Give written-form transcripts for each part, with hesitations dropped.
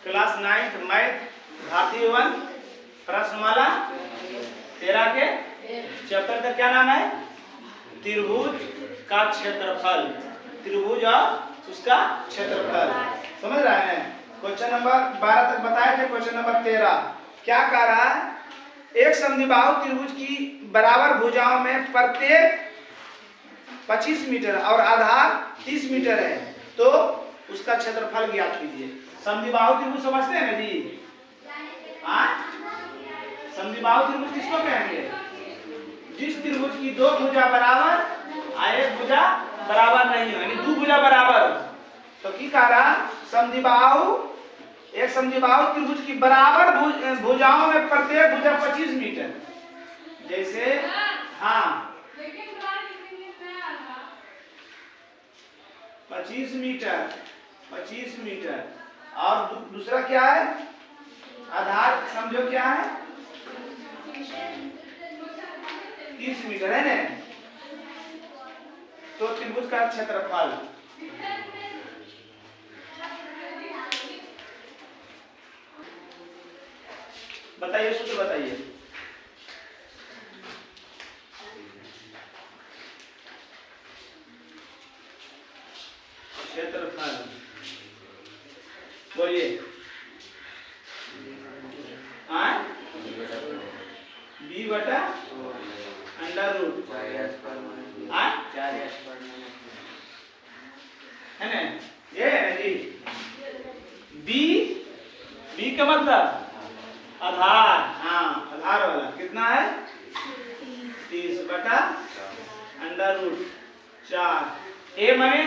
Class 9th math भारतीय 1 प्रश्नमाला 13 के chapter का क्या नाम है? त्रिभुज का क्षेत्रफल। त्रिभुज और उसका क्षेत्रफल। समझ रहे हैं? क्वेश्चन नंबर 12 तक बताए थे। क्वेश्चन नंबर 13 क्या कह रहा है? एक समद्विबाहु त्रिभुज की बराबर भुजाओं में प्रत्येक 25 मीटर और आधार 30 मीटर है, तो उसका क्षेत्रफल ज्ञात कीजिए। समद्विबाहु त्रिभुज समझते हैं ना जी? समद्विबाहु त्रिभुज किसको कहेंगे? जिस त्रिभुज की दो भुजा बराबर और एक भुजा बराबर नहीं हो, यानी दो भुजा बराबर। तो की कह रहा? एक समद्विबाहु त्रिभुज की बराबर भुजाओं में प्रत्येक भुजा 25 मीटर। जैसे 25 मीटर और दूसरा क्या है? आधार समझो क्या है? 30 मीटर है ना? तो त्रिभुज का क्षेत्रफल बताइए, सूत्र बताइए। क्षेत्रफल बोलिए। बी बटा अंडर रूट है ना? ये है ना जी? बी का मतलब आधार। आधार वाला कितना है? 30 बटा अंडर रूट 4। ए माने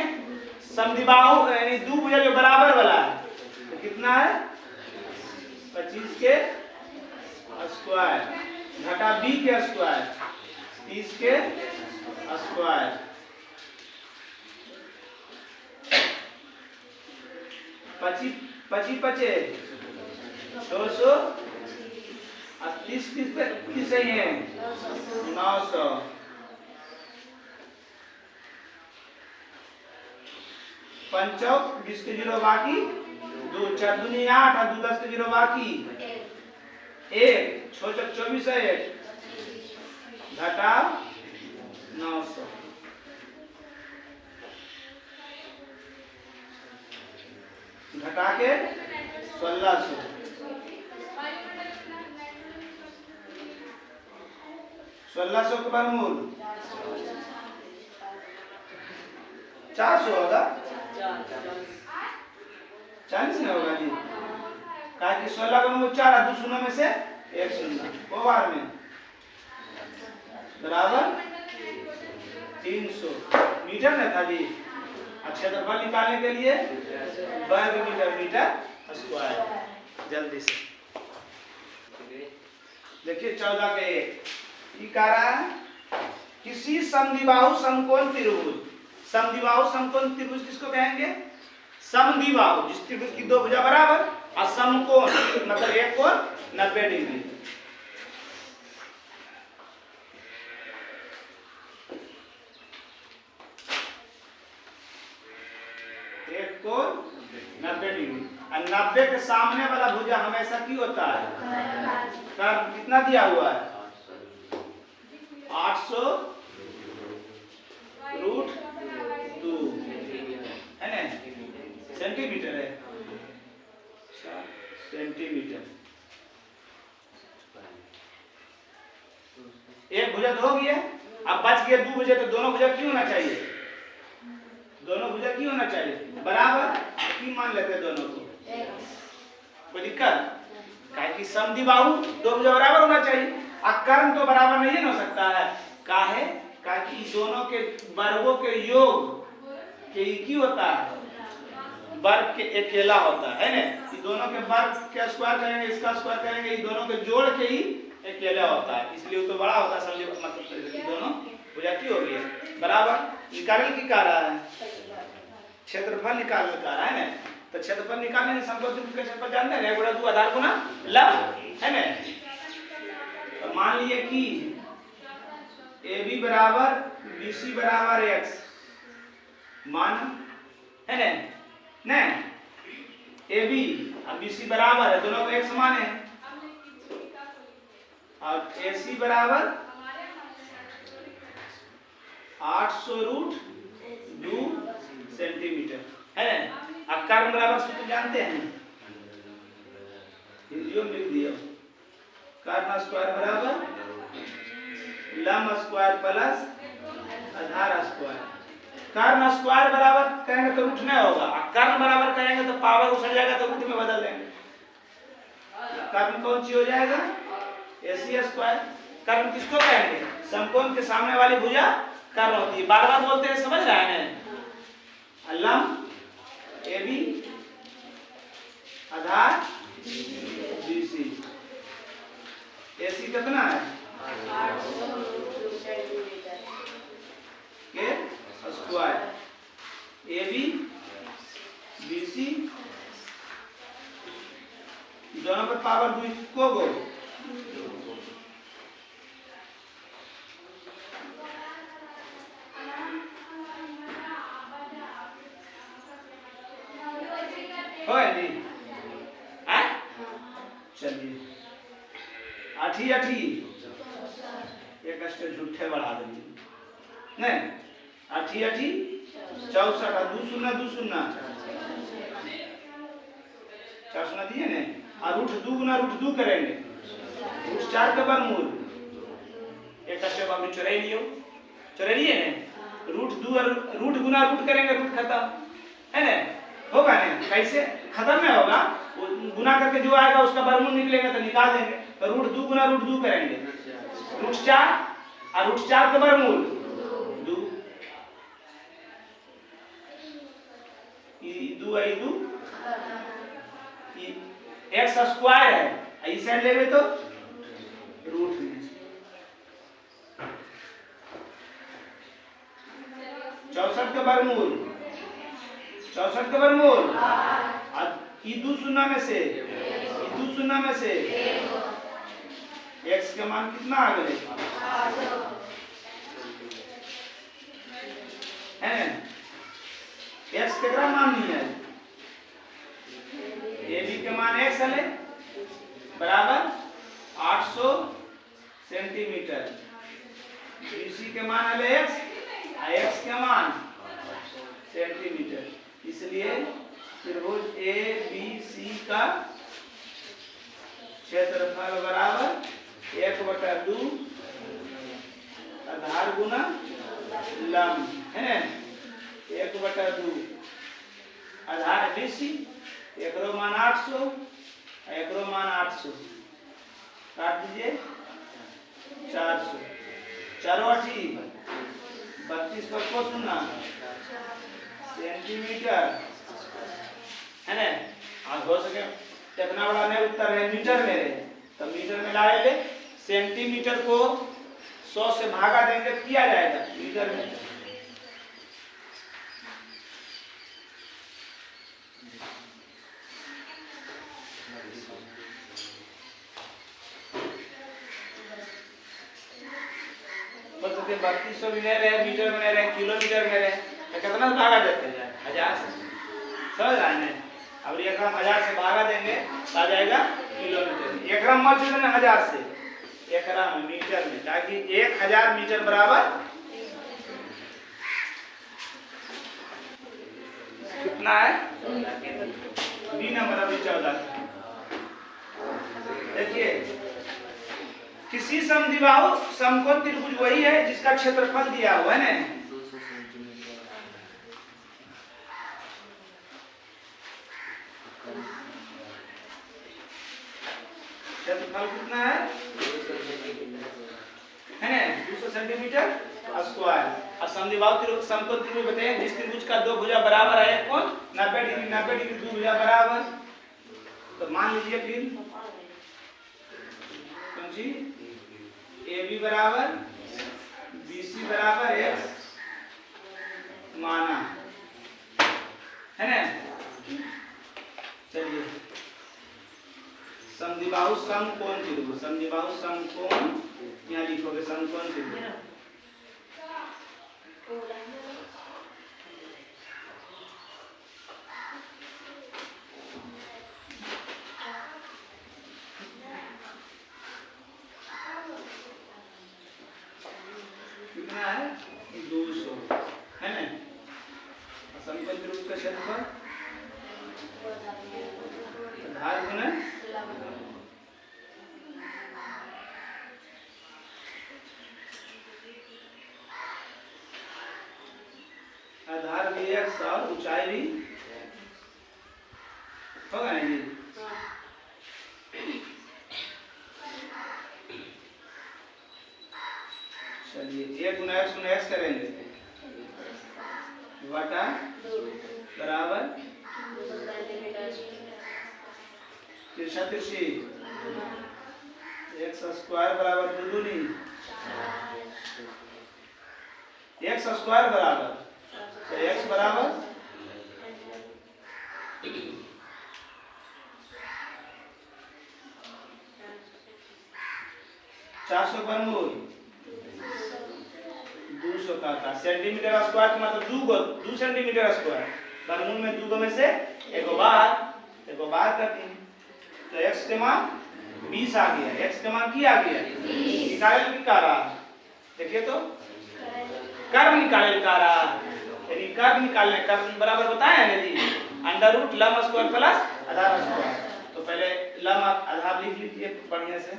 समद्विबाहु यानी दो भुजा जो बराबर वाला है, तो कितना है? 25 के स्क्वायर घटा बी के स्क्वायर 30 के स्क्वायर। 25 200 और 30 किस सही है? 900। 5 20 के 0 बाकी 2 4 दूनी 8 और 2 10 के 0 बाकी 1 6 24 है 1 घटा 900 घटा के 1600। 1600 के वर्गमूल 400 होगा। 40 नहीं होगा जी, कहा कि 16 का वर्गमूल 4 और 2 शून्य में से 1 शून्य वो बार में बराबर 300 मीटर में था जी। क्षेत्रफल निकालने के लिए वर्ग मीटर स्क्वायर। जल्दी से देखिए 14 के 1 कह रहा है किसी समद्विबाहु समकोण त्रिभुज। समद्विबाहु समकोण त्रिभुज किसको कहेंगे? समद्विबाहु जिस त्रिभुज की दो भुजा बराबर और समकोण मतलब एक कोण 90 डिग्री। एक कोण 90 डिग्री और 90 के सामने वाला भुजा हमेशा की होता है? कर्व कितना दिया हुआ है? 800 रूट 2 है ना? सेंटीमीटर है, सेंटीमीटर। एक भुजा तो हो गया, अब बच गया दो भुजा। तो दोनों भुजा क्यों होना चाहिए? दोनों भुजा क्यों होना चाहिए? बराबर की मान लेते हैं दोनों को। कोई दिक्कत? काहे कि समद्विबाहु दो भुजा बराबर होना चाहिए। कर्म तो बराबर नहीं हो सकता है। काहे? काहे कि दोनों के वर्गों के योग के एक ही होता है, वर्ग के अकेला होता है ना? ये दोनों के वर्ग के स्क्वायर करेंगे, इसका स्क्वायर करेंगे, ये दोनों के जोड़ के ही अकेला होता है, इसलिए वो तो बड़ा होता है। समझे मतलब दोनों भुजा की हो गई है बराबर। निकालने की कह रहा है, क्षेत्रफल निकालने का रहा है ना? तो क्षेत्रफल निकालने के समकोण त्रिभुज का क्षेत्रफल जानते हैं? 1 बटा 2 आधार गुना लंब है ना? तो मान लिए कि AB बराबर BC बराबर x मान है ना? ए बी और बी सी बराबर है, दोनों को एक समान है, और ए सी बराबर 800√2 सेंटीमीटर है ना। अब कर्ण बराबर सूत्र जानते हैं, हिंदियों में लिख दिया, कर्ण स्क्वायर बराबर लंब स्क्वायर प्लस आधार स्क्वायर। कर्ण स्क्वायर बराबर कहेंगे तो रूट नहीं होगा, और कर्ण बराबर कहेंगे तो पावर उछल जाएगा तो रूट में बदल देंगे। कर्ण कौन सी हो जाएगा, AC स्क्वायर। कर्ण किसको कहेंगे, समकोण के सामने वाली भुजा कर्ण होती है, बार बार बोलते हैं, समझ रहे हैं। लंब AB आधार BC, AC कितना है के स्क्वायर, AB BC दोनों पर पावर 2 को गो, चलिए आठी एक स्टेज झूठे बढ़ा देंगे नहीं, आठी 64 2 शून्य 2 शून्य 4 शून्य दिए ने, और रूट 2 गुना रूट 2 करेंगे, रूट 4 के वर्गमूल, एक स्टेप आपने चुराई लियो, चुरा लिए ने, रूट 2 रूट गुना रूट करेंगे, रूट खत्म है ना, होगा ना, कैसे खत्म में होगा, गुना करके जो आएगा उसका वर्गमूल निकलेगा तो निकाल देंगे, तो रूट 2 गुना रूट 2 करेंगे, रूट 4 और रूट 4 का वर्गमूल 2, ई 2 आई 2 एक्स स्क्वायर है, इस साइड लेंगे तो रूट में 64 का वर्गमूल 64 का वर्गमूल, और ई 2 शून्य में से x के मान कितना आ गए है, x कितना मान नहीं है, AB के मान x है बराबर 800 सेंटीमीटर, BC के मान है x, x के मान सेंटीमीटर, इसलिए त्रिभुज ABC का क्षेत्रफल बराबर 1/2 आधार गुना लंब है ना, 1/2 आधार BC, एकरो मान 800 एकरो मान 800, काट दीजिए 400, 4 8 32 पर को सुनना सेंटीमीटर है ना, और हो सके कितना बड़ा नहीं उत्तर है मीटर में है, तो मीटर में लाएंगे, सेंटीमीटर को 100 से भागा देंगे किया जाएगा मीटर में, बोल सकते 3200 भी नहीं रहे, मीटर में नहीं रहे, किलोमीटर में रहे, तो कितना भागा देते हैं 1000 से, समझ रहे हैं। अब 1 ग्राम 1000 से भागा देंगे तो आ जाएगा किलोमीटर, 1 ग्राम मत देना 1000 से, 1 ग्राम मीटर में, ताकि 1000 मीटर बराबर कितना है, बी नंबर अभी 14। देखिए किसी समद्विबाहु समकोण त्रिभुज वही है जिसका क्षेत्रफल दिया हुआ है ना, क्षेत्रफल कितना है ना 200 सेंटीमीटर स्क्वायर, और समद्विबाहु समकोण त्रिभुज बताए जिस त्रिभुज का दो भुजा बराबर है, एक कोण 90 डिग्री 90 डिग्री दो भुजा बराबर, तो मान लीजिए फिर कौन सी AB बराबर BC बराबर x माना है ना। चलिए समद्विबाहु समकोण त्रिभुज, समद्विबाहु समकोण यहाँ लिखोगे समकोण त्रिभुज, आधार गुना आधार भी x और ऊंचाई भी होगा ना जी। चलिए 1 गुना x करेंगे बटा बराबर तिरछा तिरछी एक्स स्क्वायर बराबर 2 दूनी एक्स स्क्वायर बराबर तो एक्स बराबर 400 वर्गमूल 200 का सेंटीमीटर स्क्वायर का मतलब 2 सेंटीमीटर स्क्वायर वर्गमूल में 2 में से एक बार करते हैं तो x के मान 20 आ गया। x का मान क्या आ गया निकाला देखिए तो कर्व निकाला यानी कर्व निकालने कर्व बराबर बताया ना जी अंडर रूट लंब स्क्वायर प्लस आधार स्क्वायर। तो पहले लंब आधार लिख लीजिए बढ़िया से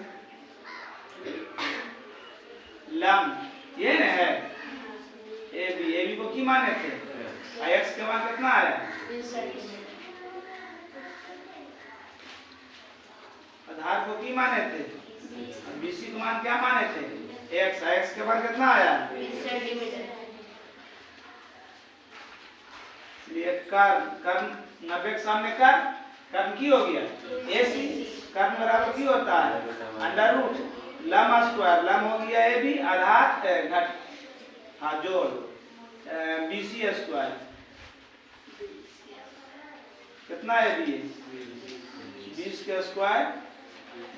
लंब ये ना है ए बी को की माने थे x के मान कितना आया आधार को की माने थे BC को मान क्या माने थे x के मान कितना आया 20 सेंटीमीटर। इसलिए कर्व 90 के सामने कर्व की हो गया AC कर्व बराबर की होता है अंडर रूट लंब स्क्वायर लंब हो गया AB आधार घट हाँ जोड़ BC स्क्वायर कितना है ये 20 के स्क्वायर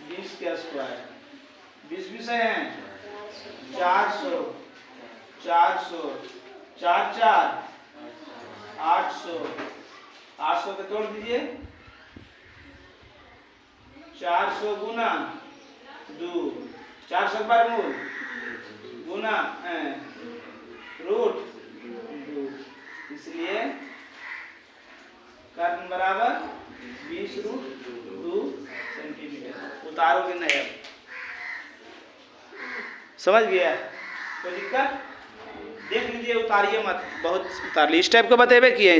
20 के स्क्वायर 20 भी सही है 400 400 4 4 800 800 के तोड़ दीजिए 400 गुना 2 400 वर्गमूल गुना रूट 2 इसलिए कर्व बराबर 20 रूट 2 सेंटीमीटर। उतारोगे नहीं अब समझ गया कोई दिक्कत देख लीजिए उतारिए मत बहुत उतार ली इस टाइप को बतेबे किए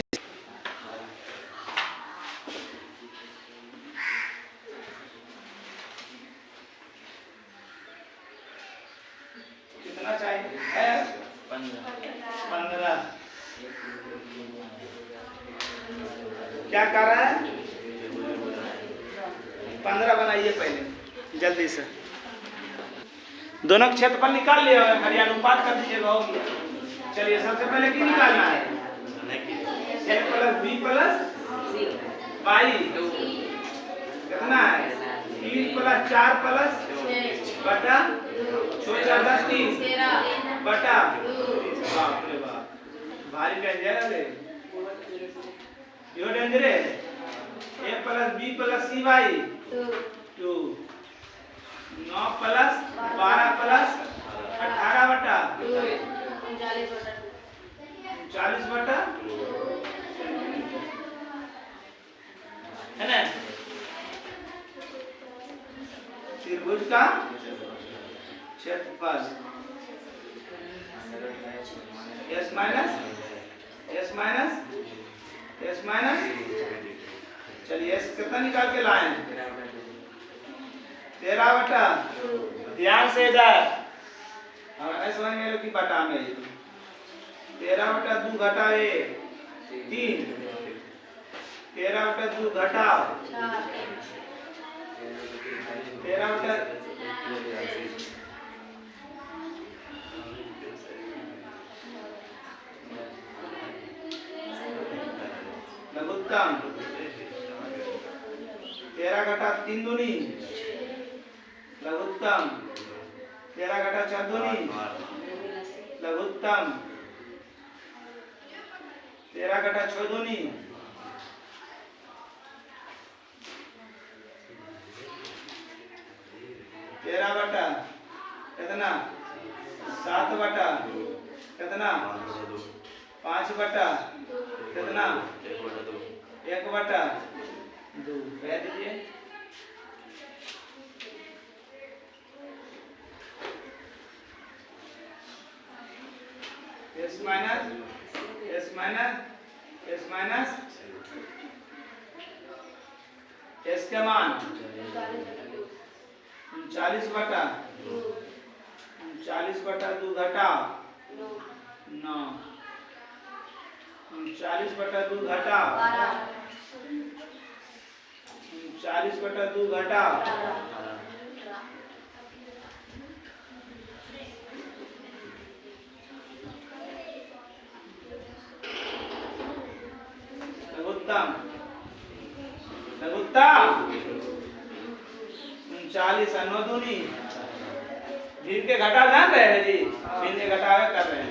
कितना चाहिए 15 क्या कर रहा है 15 बनाइए पहले जल्दी से दोनों क्षेत्रफल निकाल लिया हरिया अनुपात कर दीजिएगा हो गया। चलिए सबसे पहले की निकालना है x plus b plus y कितना है 3 प्लस 4 प्लस बटा 6 4 10 3 बटा बाप रे बाप भारी डेंजर है यो डेंजर है a plus b plus c y 2 9 plus 12 plus 18 बटा 40 बटा है ना त्रिभुज का क्षेत्रफल s माइनस चलिए s कितना निकाल के लाए 13 बटा ध्यान से इधर ऐसा समझ में लो कि बटा में 13 बटा 2 घटा 1 3 13 बटा 2 घटा 13 बटा लघुत्तम 13 घटा 3 दूनी लघुत्तम 13 घटा 4 दूनी लघुत्तम 13 घटा 6 दूनी तेरह बटा कितना 7 बटा कितना 5 बटा कितना 1/2 कह दीजिए। S माइनस S के मान 39/2 घटाओ 9 39/2 घटाओ 39/2 घटाओ 39 9 दूनी भिन्न के घटा जान रहे हैं जी, भिन्न के घटावे कर रहे हैं।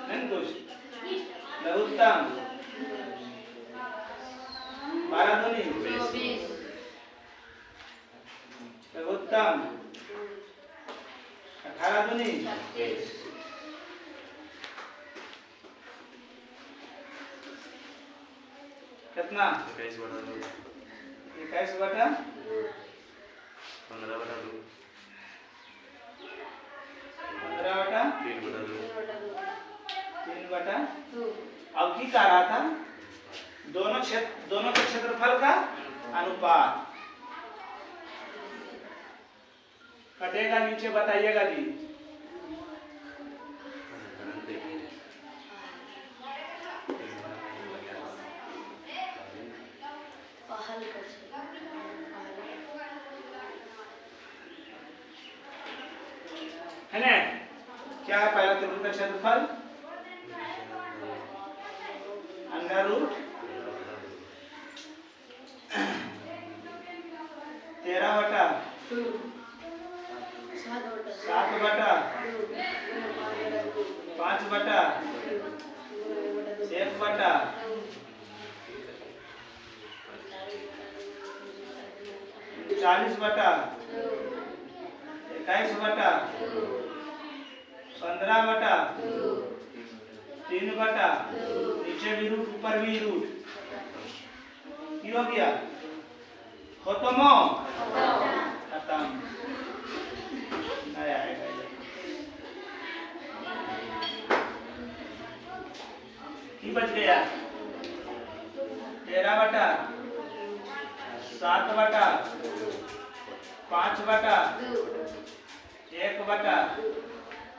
नहीं कुछ लघुत्तम 12 दूनी लघुत्तम 18 दूनी कितना 21/2 15/3/2 अब की कह रहा था दोनों के क्षेत्रफल का अनुपात कटेगा नीचे बताइएगा जी। है ना, क्या है पहला त्रिभुज का क्षेत्रफल? अंडर रूट 13/7/2 5/1/2 40/21/15/2 3/3 नीचे भी रूट ऊपर भी रूट क्यों हो गया? खत्म खत्म नहीं आएगा। की बच गया 13/7/5/1/2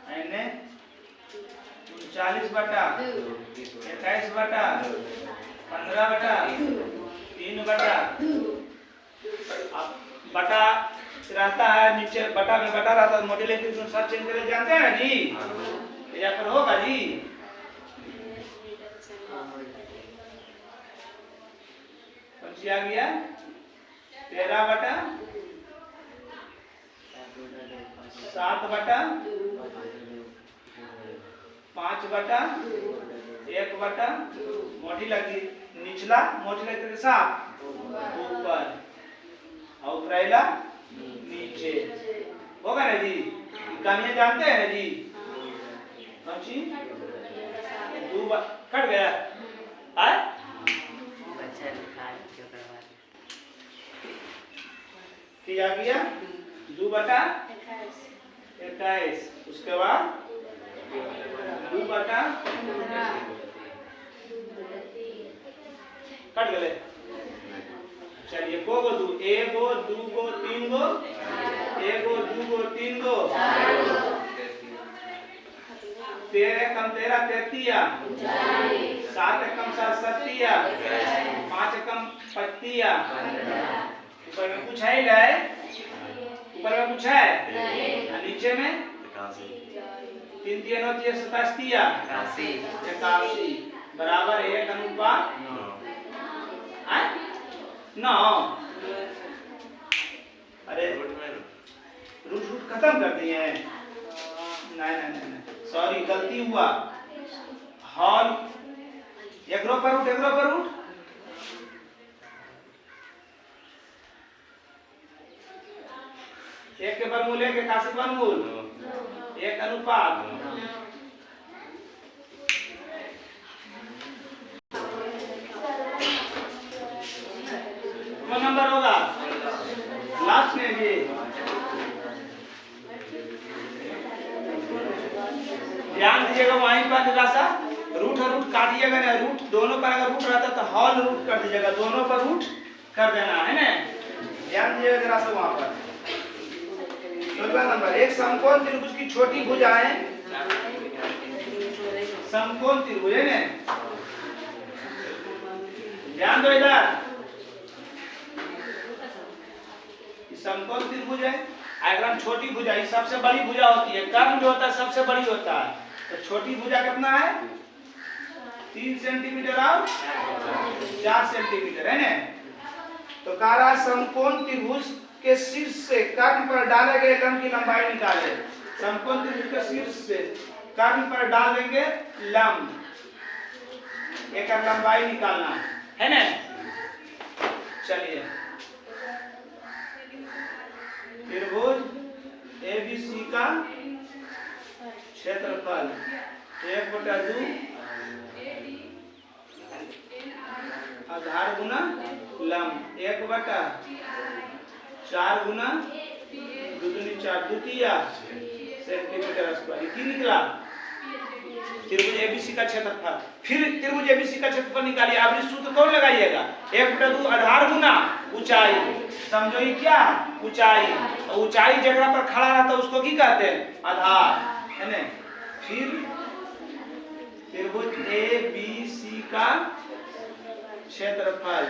39/21/15/3/3 अब बटा रहता है नीचे, बटा में बटा रहता है, मॉड्यूलेशन सब चेंज करे जानते हैं जी, या पर होगा जी। कौन सी आ गया 13/7/5/1/2 मोटी लगी निचला मोटी लगते के साथ ऊपर और उपराइला नीचे होगा ना जी। कहानियां जानते हैं ना जी। कौन सी कट गया आए क्या गया 2/21 उसके बाद 2/15 कट गए। चलिए को दू 1 2 3 1 2 3 13 कम 13 33 7 कम 7 37 5 कम 35 ऊपर में कुछ है ले ऊपर में कुछ है नीचे में 3 3 होती है 87 बराबर 1/9। अरे रूट खत्म कर दिए हैं। नहीं सॉरी गलती हुआ। हॉल एक रो पर रूट एक के वर्गमूल एक 81 वर्गमूल 1/9 ध्यान दीजिएगा वहीं पर जरा सा रूट और रूट काटिएगा ना, रूट दोनों पर अगर रूट रहता तो हॉल रूट कर दीजिएगा, दोनों पर रूट कर देना है ना। ध्यान दीजिएगा जरा सा वहां पर। 16 नंबर, एक समकोण त्रिभुज की छोटी भुजाएं, समकोण त्रिभुज है ना, ध्यान दो इधर, समकोण त्रिभुज है, अगर छोटी भुजा ये सबसे बड़ी भुजा होती है, कर्ण जो होता है सबसे बड़ी होता है, तो छोटी भुजा कितना है 3 सेंटीमीटर और 4 सेंटीमीटर है ना। तो कह रहा समकोण त्रिभुज के शीर्ष से कर्ण पर डाले गए लंब की लंबाई निकाले। समकोण त्रिभुज के शीर्ष से कर्ण पर डाल देंगे लंब, एक लंबाई निकालना है ना। चलिए त्रिभुज ABC का क्षेत्रफल 1/2 आधार गुना लंब 1/4 गुना 2 दूनी 4 द्वितीय सेंटीमीटर स्क्वायर। की निकला त्रिभुज ABC का क्षेत्रफल। फिर त्रिभुज ABC का क्षेत्रफल निकालिए। अब इस सूत्र कौन लगाइएगा, 1/2 आधार गुना ऊंचाई, समझो ये क्या ऊंचाई, ऊंचाई जगह पर खड़ा रहता है उसको की कहते हैं आधार है ना। फिर त्रिभुज ABC का क्षेत्रफल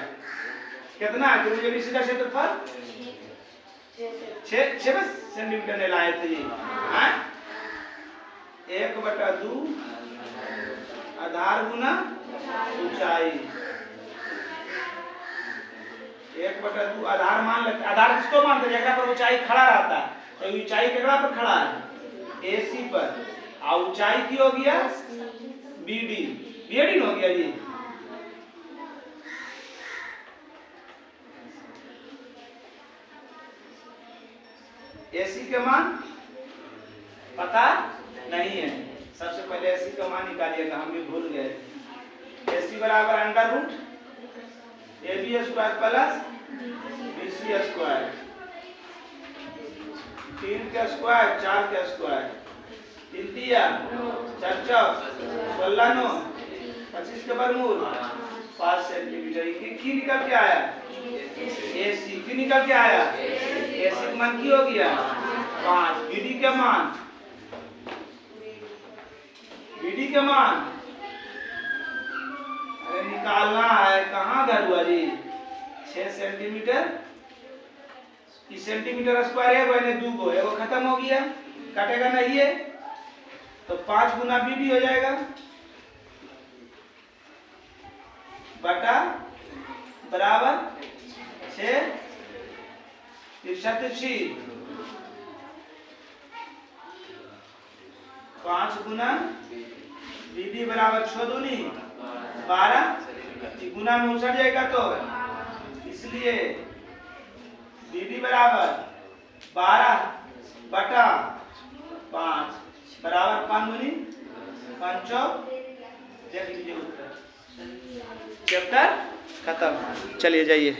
कितना है, त्रिभुज ABC का क्षेत्रफल 6 सेंटीमीटर ने लाए थे ये, 1/2 आधार गुना ऊंचाई, 1/2 आधार मान लेते। आधार किसको मानते हैं, जगह पर ऊंचाई खड़ा रहता है, तो ऊंचाई कितना पर खड़ा है AC पर, और ऊंचाई की हो गया BD हो गया ये। AC के मान पता नहीं है, सबसे पहले AC का मान निकालिएगा, हम भी भूल गए। AC बराबर under root AB square plus BC square, 3 के स्क्वायर 4 के स्क्वायर, 3 तिया 4 चौक 16 9 25 के वर्गमूल 5 सेंटीमीटर। की निकल के आया AC, की निकल के आया AC का मान की हो गया 5। BD के मान, BD के मान अरे निकालना है, कहाँ घर हुआ जी 6 सेंटीमीटर, इस सेंटीमीटर स्क्वायर है वो 2 को, वो खत्म हो गया, काटेगा नहीं है तो 5 गुना BD हो जाएगा बटा बराबर 6 6 5 गुना BD बराबर 6 दूनी 12, गुना में उछट जाएगा तो इसलिए BD बराबर 12 बटा 5 बराबर 5 दूनी 5। देख लीजिए उत्तर, चैप्टर खत्म। चलिए जाइए।